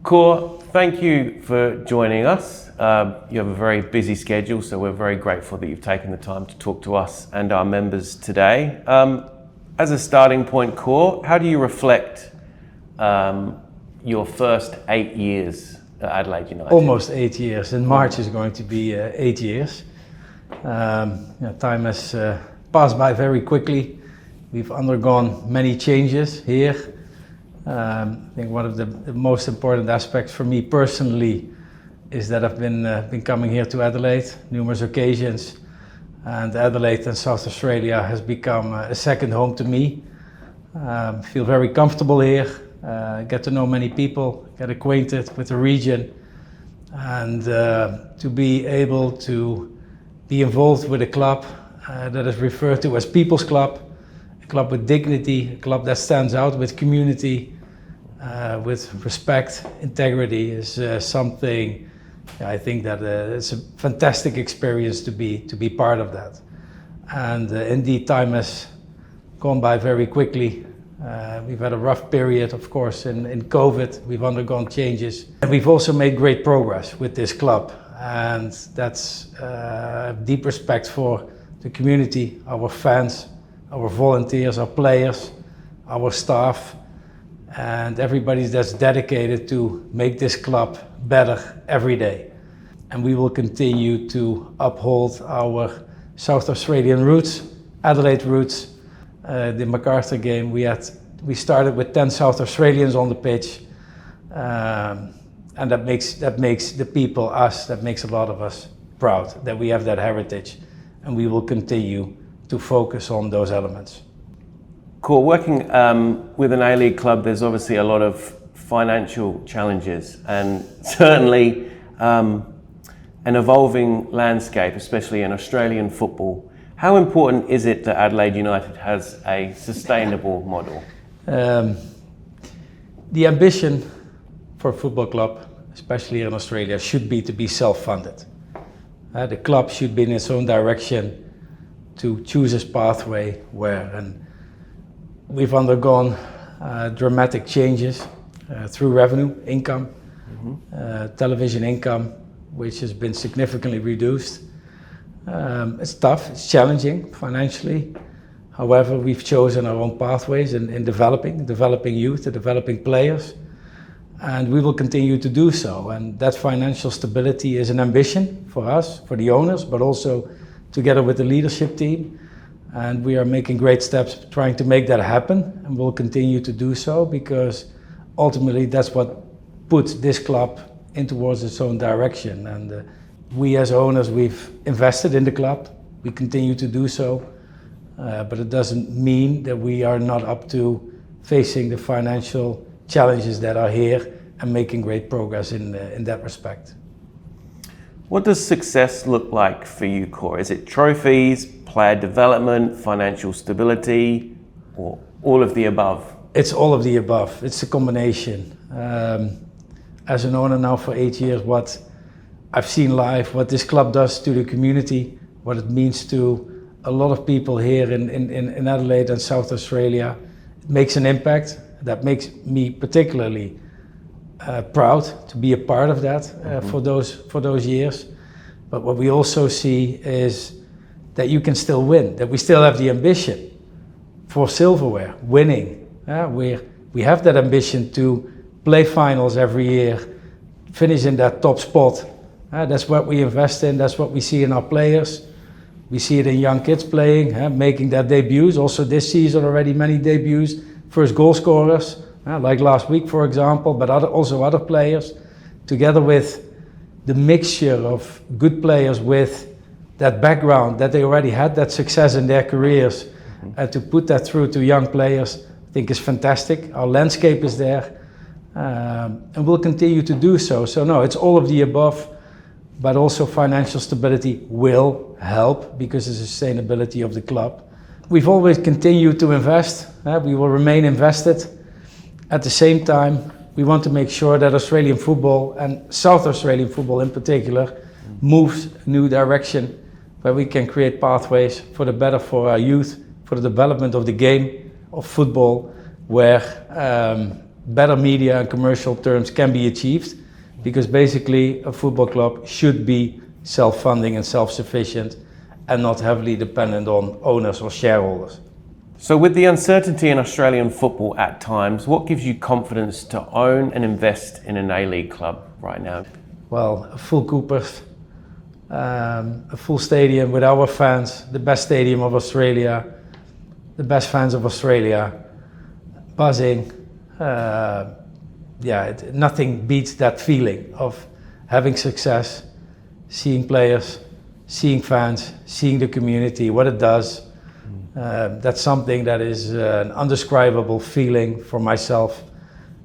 Cor, thank you for joining us. You have a very busy schedule, so we're very grateful that you've taken the time to talk to us and our members today. As a starting point, Cor, how do you reflect your first 8 years at Adelaide United? Almost 8 years. In March is going to be 8 years. Time has passed by very quickly. We've undergone many changes here. I think one of the most important aspects for me personally is that I've been coming here to Adelaide numerous occasions, and Adelaide and South Australia has become a second home to me. Feel very comfortable here, get to know many people, get acquainted with the region, and to be able to be involved with a club that is referred to as People's Club, a club with dignity, a club that stands out with community, with respect, integrity is something. I think that it's a fantastic experience to be part of that. And indeed, time has gone by very quickly. We've had a rough period, of course, in COVID. We've undergone changes. And we've also made great progress with this club. And that's deep respect for the community, our fans, our volunteers, our players, our staff, and everybody that's dedicated to make this club better every day. And we will continue to uphold our South Australian roots, Adelaide roots. The MacArthur game, we started with 10 South Australians on the pitch, and that makes the people, us, that makes a lot of us proud that we have that heritage, and we will continue to focus on those elements. Cor, working with an A-League club, there's obviously a lot of financial challenges and certainly an evolving landscape, especially in Australian football. How important is it that Adelaide United has a sustainable model? The ambition for a football club, especially in Australia, should be to be self-funded. The club should be in its own direction to choose its pathway and we've undergone dramatic changes through revenue, income, television income, which has been significantly reduced. It's tough, it's challenging financially. However, we've chosen our own pathways in developing youth, developing players, and we will continue to do so. And that financial stability is an ambition for us, for the owners, but also together with the leadership team. And we are making great steps trying to make that happen, and we'll continue to do so because ultimately that's what puts this club in towards its own direction. And we as owners, we've invested in the club, we continue to do so, but it doesn't mean that we are not up to facing the financial challenges that are here and making great progress in that respect. What does success look like for you, Cor? Is it trophies, player development, financial stability, or all of the above? It's all of the above. It's a combination. As an owner now for 8 years, what I've seen live, what this club does to the community, what it means to a lot of people here in Adelaide and South Australia, it makes an impact. That makes me particularly proud to be a part of that for those years. But what we also see is that you can still win, that we still have the ambition for silverware, winning. We have that ambition to play finals every year, finish in that top spot. That's what we invest in, that's what we see in our players. We see it in young kids playing, making their debuts. Also this season already many debuts, first goal scorers, like last week for example, but also other players, together with the mixture of good players with that background that they already had that success in their careers, and to put that through to young players, I think is fantastic. Our landscape is there, and we'll continue to do so. So no, it's all of the above, but also financial stability will help because of the sustainability of the club. We've always continued to invest. We will remain invested. At the same time, we want to make sure that Australian football, and South Australian football in particular, moves a new direction where we can create pathways for the better for our youth, for the development of the game of football, where better media and commercial terms can be achieved, because basically a football club should be self-funding and self-sufficient and not heavily dependent on owners or shareholders. So with the uncertainty in Australian football at times, what gives you confidence to own and invest in an A-League club right now? Well, a full Coopers, a full stadium with our fans, the best stadium of Australia, the best fans of Australia, buzzing. Nothing beats that feeling of having success, seeing players, seeing fans, seeing the community, what it does. That's something that is an undescribable feeling for myself,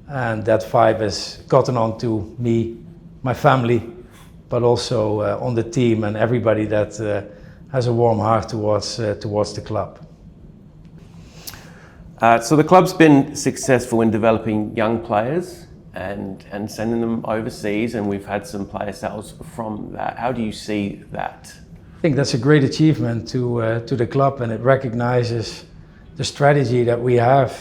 and that vibe has gotten on to me, my family, but also on the team and everybody that has a warm heart towards the club. So the club's been successful in developing young players and sending them overseas, and we've had some player sales from that. How do you see that? I think that's a great achievement to the club, and it recognizes the strategy that we have,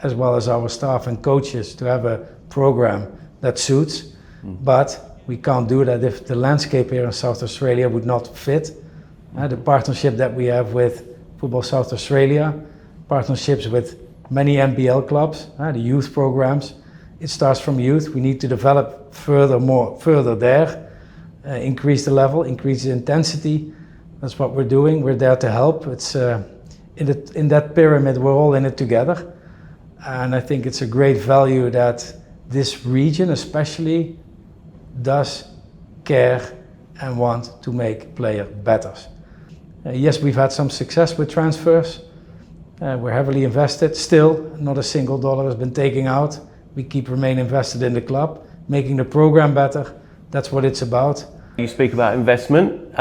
as well as our staff and coaches, to have a program that suits. But we can't do that if the landscape here in South Australia would not fit. The partnership that we have with Football South Australia, partnerships with many NBL clubs, the youth programs. It starts from youth. We need to develop further there, increase the level, increase the intensity. That's what we're doing. We're there to help. It's in that pyramid, we're all in it together. And I think it's a great value that this region especially does care and want to make players better. Yes, we've had some success with transfers. We're heavily invested. Still, not a single dollar has been taken out. We remain invested in the club, making the program better. That's what it's about. You speak about investment.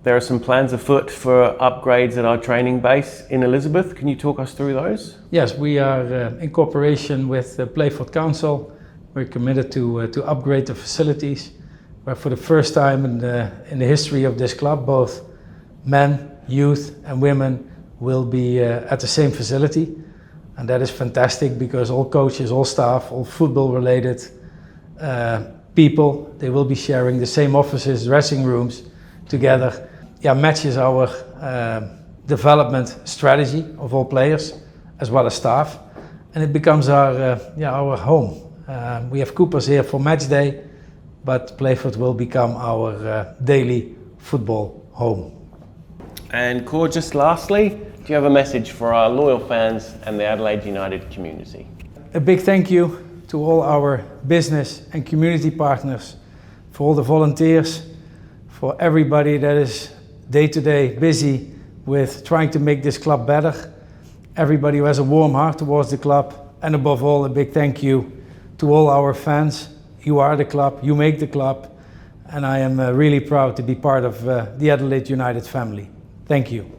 There are some plans afoot for upgrades at our training base in Elizabeth. Can you talk us through those? Yes, we are in cooperation with Playford Council. We're committed to upgrade the facilities, where for the first time in the history of this club, both men, youth and women will be at the same facility. And that is fantastic, because all coaches, all staff, all football related people, they will be sharing the same offices, dressing rooms together. Matches our development strategy of all players as well as staff, and it becomes our home. We have Coopers here for match day, but Playford will become our daily football home. And Cor, just lastly, do you have a message for our loyal fans and the Adelaide United community? A big thank you to all our business and community partners, for all the volunteers, for everybody that is day to day busy with trying to make this club better, everybody who has a warm heart towards the club, and above all, a big thank you to all our fans. You are the club, you make the club, and I am really proud to be part of the Adelaide United family. Thank you.